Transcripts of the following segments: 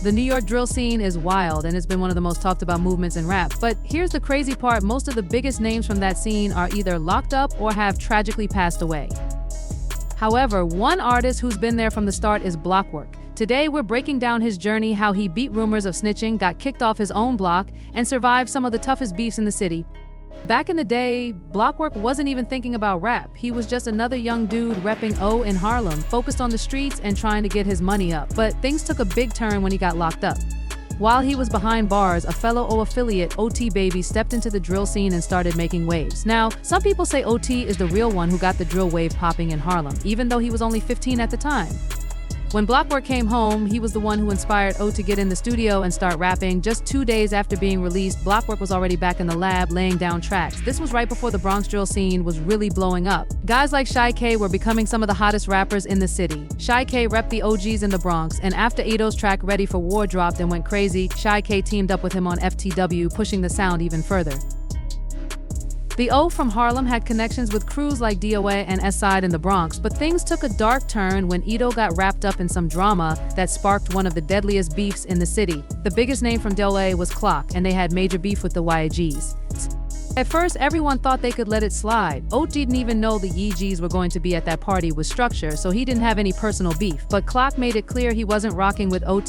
The New York drill scene is wild and it's been one of the most talked about movements in rap. But here's the crazy part, most of the biggest names from that scene are either locked up or have tragically passed away. However, one artist who's been there from the start is Blockwork. Today we're breaking down his journey, how he beat rumors of snitching, got kicked off his own block, and survived some of the toughest beefs in the city. Back in the day, Blockwork wasn't even thinking about rap. He was just another young dude repping O in Harlem, focused on the streets and trying to get his money up. But things took a big turn when he got locked up. While he was behind bars, a fellow O affiliate, OT Baby, stepped into the drill scene and started making waves. Now, some people say OT is the real one who got the drill wave popping in Harlem, even though he was only 15 at the time. When Blockwork came home, he was the one who inspired O to get in the studio and start rapping. Just 2 days after being released, Blockwork was already back in the lab laying down tracks. This was right before the Bronx drill scene was really blowing up. Guys like Shy K were becoming some of the hottest rappers in the city. Shy K repped the OGs in the Bronx, and after Ado's track Ready for War dropped and went crazy, Shy K teamed up with him on FTW, pushing the sound even further. The O from Harlem had connections with crews like DOA and S-Side in the Bronx, but things took a dark turn when Edo got wrapped up in some drama that sparked one of the deadliest beefs in the city. The biggest name from DOA was Clock, and they had major beef with the YGs. At first, everyone thought they could let it slide. O didn't even know the YGs were going to be at that party with Structure, so he didn't have any personal beef. But Clock made it clear he wasn't rocking with O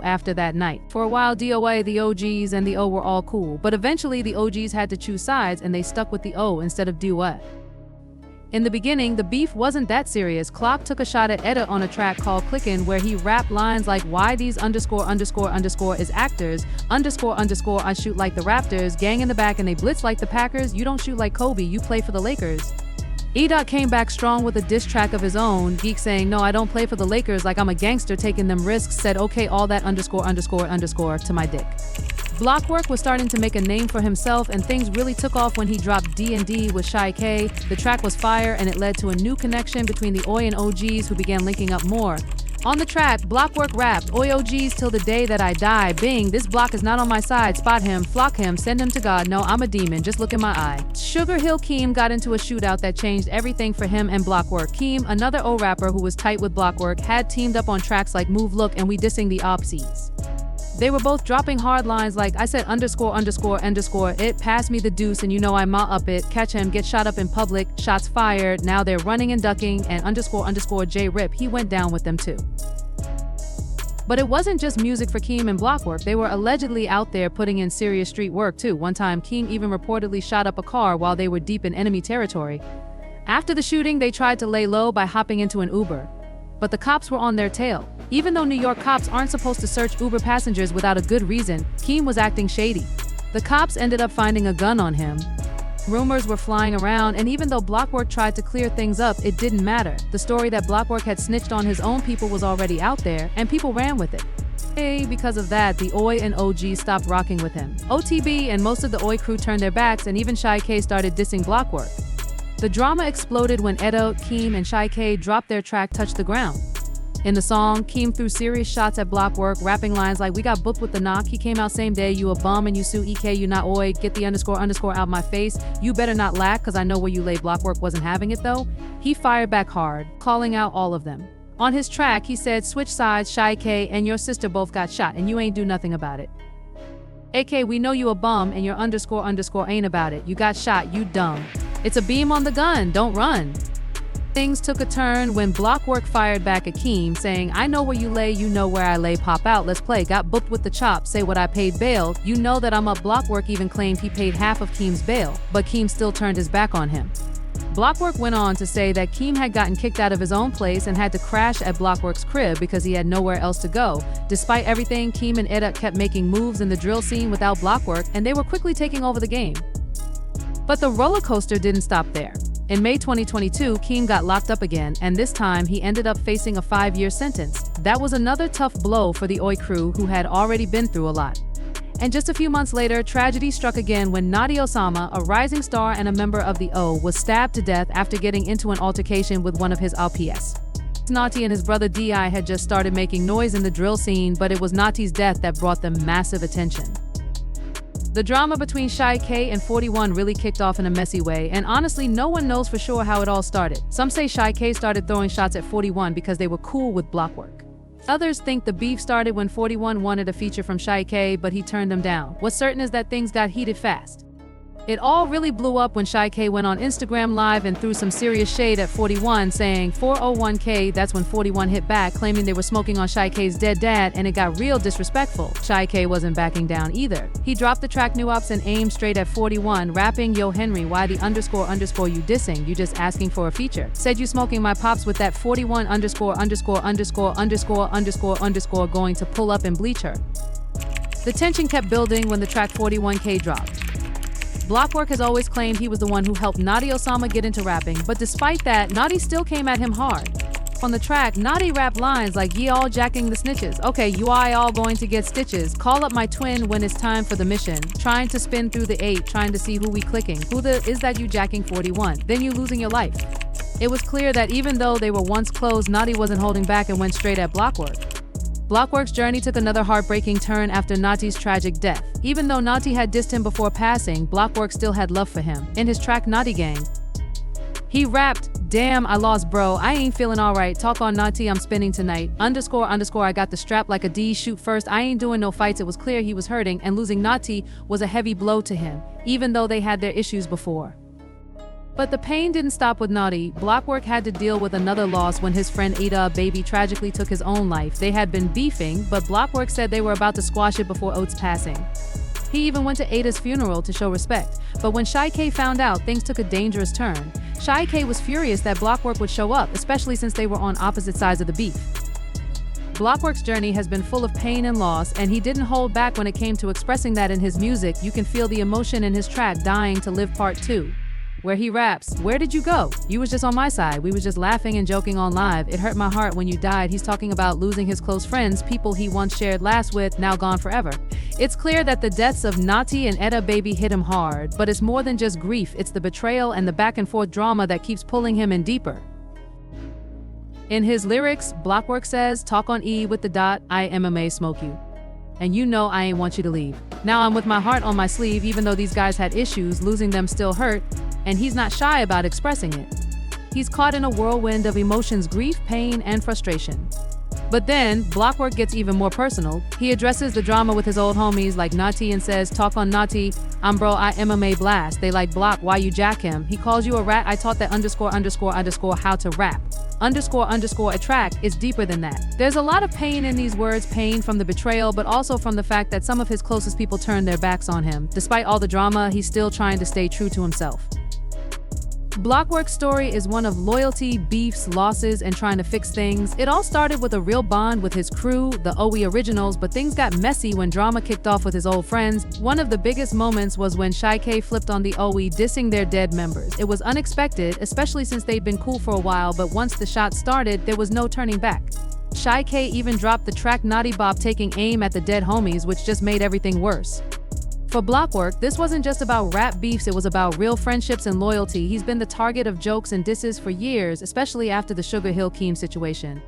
after that night. For a while, DOA, the OGs, and the O were all cool, but eventually the OGs had to choose sides and they stuck with the O instead of DOA. In the beginning, the beef wasn't that serious. Clock took a shot at Etta on a track called Clickin', where he rapped lines like, why these ___ is actors, ___ I shoot like the Raptors, gang in the back and they blitz like the Packers, you don't shoot like Kobe, you play for the Lakers. E-Dot came back strong with a diss track of his own, Geek saying, no, I don't play for the Lakers, like I'm a gangster taking them risks, said okay all that ___ to my dick. Blockwork was starting to make a name for himself, and things really took off when he dropped D&D with Shy K. The track was fire, and it led to a new connection between the Oi and OGs, who began linking up more. On the track, Blockwork rapped, Oi OGs till the day that I die, bing, this block is not on my side, spot him, flock him, send him to God, no, I'm a demon, just look in my eye. Sugar Hill Keem got into a shootout that changed everything for him and Blockwork. Keem, another O rapper who was tight with Blockwork, had teamed up on tracks like Move Look and We Dissing the Opsies. They were both dropping hard lines like, I said ___ it, pass me the deuce and you know I'm up it, catch him, get shot up in public, shots fired, now they're running and ducking, and ___ J Rip, he went down with them too. But it wasn't just music for Keem and Blockwork, they were allegedly out there putting in serious street work too. One time, Keem even reportedly shot up a car while they were deep in enemy territory. After the shooting, they tried to lay low by hopping into an Uber. But the cops were on their tail. Even though New York cops aren't supposed to search Uber passengers without a good reason, Keem was acting shady. The cops ended up finding a gun on him. Rumors were flying around, and even though Blockwork tried to clear things up, it didn't matter. The story that Blockwork had snitched on his own people was already out there, and people ran with it. Because of that, the Oi and OG stopped rocking with him. OTB and most of the Oi crew turned their backs, and even Shy K started dissing Blockwork. The drama exploded when Edo, Keem, and Shy K dropped their track Touch the Ground. In the song, Keem threw serious shots at Blockwork, rapping lines like, we got booked with the knock, he came out same day, you a bum and you sue EK, you not Oi, get the __ out my face, you better not lack cause I know where you lay. Blockwork wasn't having it though. He fired back hard, calling out all of them. On his track, he said, switch sides, Shy K and your sister both got shot and you ain't do nothing about it. AK, we know you a bum and your __ ain't about it, you got shot, you dumb. It's a beam on the gun, don't run. Things took a turn when Blockwork fired back at Keem, saying, I know where you lay, you know where I lay, pop out, let's play, got booked with the chop, say what I paid bail, you know that I'm up. Blockwork even claimed he paid half of Keem's bail, but Keem still turned his back on him. Blockwork went on to say that Keem had gotten kicked out of his own place and had to crash at Blockwork's crib because he had nowhere else to go. Despite everything, Keem and Etta kept making moves in the drill scene without Blockwork, and they were quickly taking over the game. But the roller coaster didn't stop there. In May 2022, Keem got locked up again, and this time he ended up facing a 5-year sentence. That was another tough blow for the Oi crew, who had already been through a lot. And just a few months later, tragedy struck again when Notti Osama, a rising star and a member of the O, was stabbed to death after getting into an altercation with one of his LPS. Notti and his brother D.I. had just started making noise in the drill scene, but it was Notti's death that brought them massive attention. The drama between Shy K and 41 really kicked off in a messy way, and honestly, no one knows for sure how it all started. Some say Shy K started throwing shots at 41 because they were cool with Blockwork. Others think the beef started when 41 wanted a feature from Shy K, but he turned them down. What's certain is that things got heated fast. It all really blew up when Shy K went on Instagram Live and threw some serious shade at 41, saying 401k. That's when 41 hit back, claiming they were smoking on Shy K's dead dad, and it got real disrespectful. Shy K wasn't backing down either. He dropped the track New Ops and aimed straight at 41, rapping, "Yo Henry, why the underscore underscore you dissing? You just asking for a feature. Said you smoking my pops with that 41 underscore underscore underscore underscore underscore underscore going to pull up and bleach her." The tension kept building when the track 41k dropped. Blockwork has always claimed he was the one who helped Notti Osama get into rapping, but despite that, Notti still came at him hard. On the track, Notti rapped lines like, "Ye all jacking the snitches. Okay, you I all going to get stitches. Call up my twin when it's time for the mission. Trying to spin through the 8, trying to see who we clicking. Who the is that you jacking 41? Then you losing your life." It was clear that even though they were once close, Notti wasn't holding back and went straight at Blockwork. Blockwork's journey took another heartbreaking turn after Notti's tragic death. Even though Notti had dissed him before passing, Blockwork still had love for him. In his track Notti Gang, he rapped, "Damn, I lost bro, I ain't feeling alright, talk on Notti, I'm spinning tonight, underscore underscore I got the strap like a D, shoot first, I ain't doing no fights." It was clear he was hurting, and losing Notti was a heavy blow to him, even though they had their issues before. But the pain didn't stop with Notti. Blockwork had to deal with another loss when his friend Ada Baby tragically took his own life. They had been beefing, but Blockwork said they were about to squash it before Oates' passing. He even went to Ada's funeral to show respect. But when Shy K found out, things took a dangerous turn. Shy K was furious that Blockwork would show up, especially since they were on opposite sides of the beef. Blockwork's journey has been full of pain and loss, and he didn't hold back when it came to expressing that in his music. You can feel the emotion in his track Dying to Live Part 2. Where he raps, "Where did you go? You was just on my side. We was just laughing and joking on live. It hurt my heart when you died." He's talking about losing his close friends, people he once shared laughs with, now gone forever. It's clear that the deaths of Notti and Etta Baby hit him hard, but it's more than just grief. It's the betrayal and the back and forth drama that keeps pulling him in deeper. In his lyrics, Blockwork says, "Talk on E with the dot, I MMA smoke you. And you know I ain't want you to leave. Now I'm with my heart on my sleeve." Even though these guys had issues, losing them still hurt, and he's not shy about expressing it. He's caught in a whirlwind of emotions, grief, pain, and frustration. But then, Blockwork gets even more personal. He addresses the drama with his old homies like Notti and says, "Talk on Notti, I'm bro, I MMA blast. They like Block, why you jack him? He calls you a rat, I taught that underscore underscore underscore how to rap. Underscore underscore a track is deeper than that." There's a lot of pain in these words, pain from the betrayal, but also from the fact that some of his closest people turned their backs on him. Despite all the drama, he's still trying to stay true to himself. Blockwork's story is one of loyalty, beefs, losses, and trying to fix things. It all started with a real bond with his crew, the OE Originals, but things got messy when drama kicked off with his old friends. One of the biggest moments was when Shy K flipped on the OE, dissing their dead members. It was unexpected, especially since they'd been cool for a while, but once the shot started, there was no turning back. Shy K even dropped the track Notti Bop, taking aim at the dead homies, which just made everything worse. For Blockwork, this wasn't just about rap beefs, it was about real friendships and loyalty. He's been the target of jokes and disses for years, especially after the Sugar Hill Keem situation.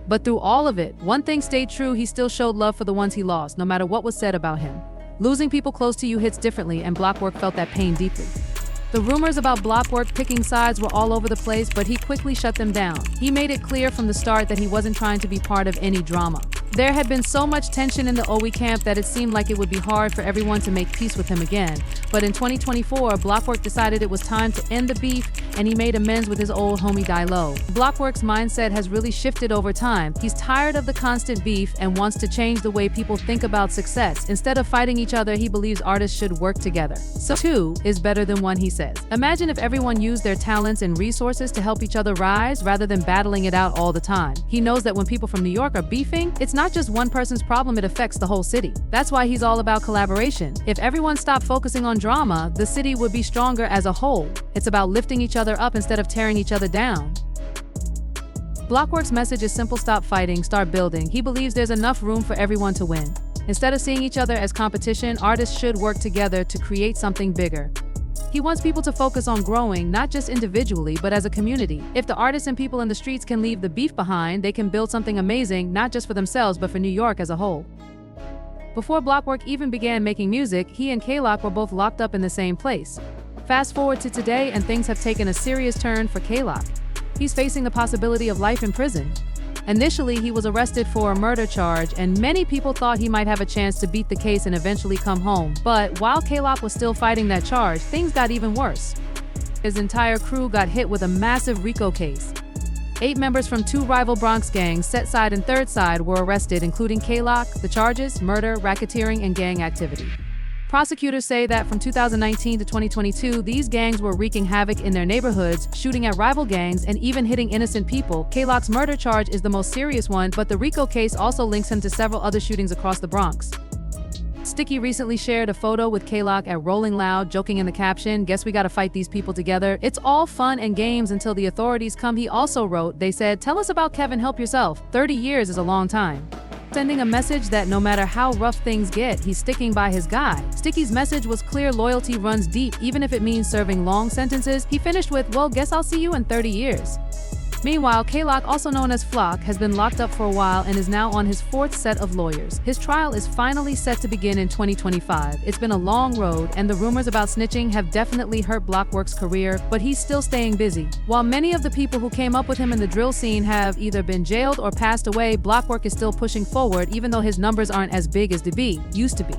But through all of it, one thing stayed true: he still showed love for the ones he lost, no matter what was said about him. Losing people close to you hits differently, and Blockwork felt that pain deeply. The rumors about Blockwork picking sides were all over the place, but he quickly shut them down. He made it clear from the start that he wasn't trying to be part of any drama. There had been so much tension in the OE camp that it seemed like it would be hard for everyone to make peace with him again. But in 2024, Blockwork decided it was time to end the beef, and he made amends with his old homie Dilo. Blockwork's mindset has really shifted over time. He's tired of the constant beef and wants to change the way people think about success. Instead of fighting each other, he believes artists should work together. So 2 is better than 1, he says. Imagine if everyone used their talents and resources to help each other rise rather than battling it out all the time. He knows that when people from New York are beefing, it's not just one person's problem, it affects the whole city. That's why he's all about collaboration. If everyone stopped focusing on drama, the city would be stronger as a whole. It's about lifting each other up instead of tearing each other down. Blockwork's message is simple: stop fighting, start building. He believes there's enough room for everyone to win. Instead of seeing each other as competition, artists should work together to create something bigger. He wants people to focus on growing, not just individually, but as a community. If the artists and people in the streets can leave the beef behind, they can build something amazing, not just for themselves, but for New York as a whole. Before Blockwork even began making music, he and K-Lock were both locked up in the same place. Fast forward to today, and things have taken a serious turn for K-Lock. He's facing the possibility of life in prison. Initially, he was arrested for a murder charge, and many people thought he might have a chance to beat the case and eventually come home. But while K-Lock was still fighting that charge, things got even worse. His entire crew got hit with a massive RICO case. 8 members from 2 rival Bronx gangs, Set Side and Third Side, were arrested, including K-Lock. The charges: murder, racketeering, and gang activity. Prosecutors say that from 2019 to 2022, these gangs were wreaking havoc in their neighborhoods, shooting at rival gangs, and even hitting innocent people. K-Lock's murder charge is the most serious one, but the RICO case also links him to several other shootings across the Bronx. Sticky recently shared a photo with K-Lock at Rolling Loud, joking in the caption, "Guess we gotta fight these people together. It's all fun and games until the authorities come." He also wrote, "They said, tell us about Kevin, help yourself. 30 years is a long time." Sending a message that no matter how rough things get, he's sticking by his guy. Sticky's message was clear: loyalty runs deep, even if it means serving long sentences. He finished with, "Well, guess I'll see you in 30 years. Meanwhile, K-Lock, also known as Flock, has been locked up for a while and is now on his 4th set of lawyers. His trial is finally set to begin in 2025. It's been a long road, and the rumors about snitching have definitely hurt Blockwork's career, but he's still staying busy. While many of the people who came up with him in the drill scene have either been jailed or passed away, Blockwork is still pushing forward, even though his numbers aren't as big as they used to be.